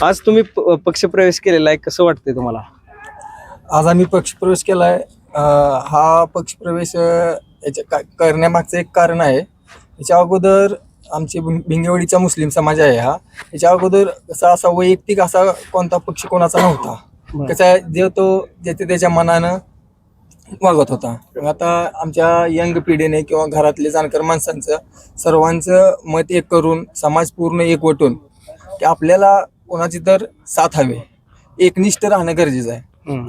आज तुम्ही पक्षप्रवेश केलेला आहे, कसं वाटतंय तुम्हाला? आज आम्ही पक्षप्रवेश केलाय. हा पक्षप्रवेश करण्यामागचं एक कारण आहे. याच्या अगोदर आमचे भिंगेवाडीचा मुस्लिम समाज आहे. याच्या अगोदर असा वैयक्तिक असा कोणता पक्ष कोणाचा नव्हता. कसा जे तो ज्याच्या त्याच्या मनानं वागत होता. आता आमच्या यंग पिढीने किंवा घरातले जाणकार माणसांचं सर्वांचं मत एक करून समाज पूर्ण एकवटून की आपल्याला कोणाची तर साथ हवी, एकनिष्ठ राहणं गरजेचं आहे.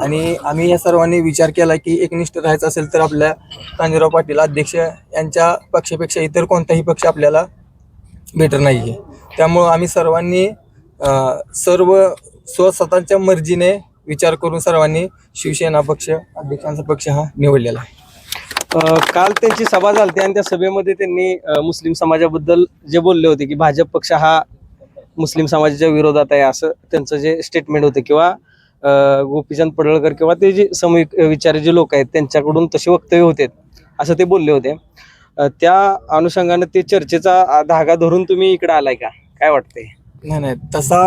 आणि आम्ही या सर्वांनी विचार केला की एकनिष्ठ राहायचं असेल तर आपल्या तांजीराव पाटील अध्यक्ष यांच्या पक्षापेक्षा इतर कोणताही पक्ष आपल्याला बेटर नाही आहे. त्यामुळं आम्ही सर्वांनी सर्व स्वतःच्या मर्जीने विचार करून सर्वांनी शिवसेना पक्ष अध्यक्षांचा पक्ष हा निवडलेला आहे. काल त्यांची सभा झाली आणि त्या सभेमध्ये त्यांनी मुस्लिम समाजाबद्दल जे बोलले होते की भाजप पक्ष हा मुस्लिम समाजाच्या विरोधात आहे, असं त्यांचं जे स्टेटमेंट होतं, किंवा गोपीचंद पडळकर किंवा ते जे सामूहिक विचारी जे लोक आहेत त्यांच्याकडून तसे वक्तव्य होते असं ते बोलले होते. त्या अनुषंगाने ते चर्चेचा धागा धरून तुम्ही इकडे आलाय का, काय वाटतंय? नाही, तसा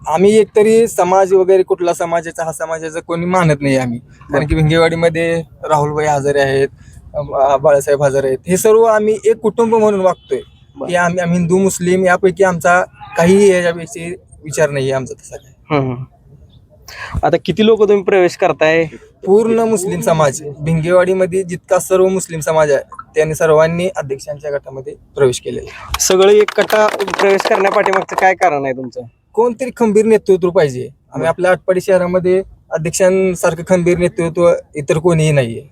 आम्ही एकतरी समाज वगैरे कुठला समाजाचा हा समाजाचा कोणी मानत नाही आम्ही. कारण की भिंगेवाडीमध्ये राहुलभाई हजारे आहेत, बाळासाहेब हजारे आहेत, हे सर्व आम्ही एक कुटुंब म्हणून वागतोय की आम्ही हिंदू मुस्लिम यापैकी आमचा काही याच्यापेक्षा विचार नाही आहे आमचा तसा काय. आता किती लोक तुम्ही प्रवेश करताय? पूर्ण मुस्लिम समाज भिंगेवाडीमध्ये जितका सर्व मुस्लिम समाज आहे त्यांनी सर्वांनी अध्यक्षांच्या गटामध्ये प्रवेश केलेला. सगळे एक गटा प्रवेश करण्यापाठीमागचं काय कारण आहे तुमचं? कोणतरी खंबीर नेतृत्व पाहिजे. आम्ही आपल्या आटपाडी शहरामध्ये अध्यक्षांसारखं खंबीर नेतृत्व इतर कोणीही नाहीये.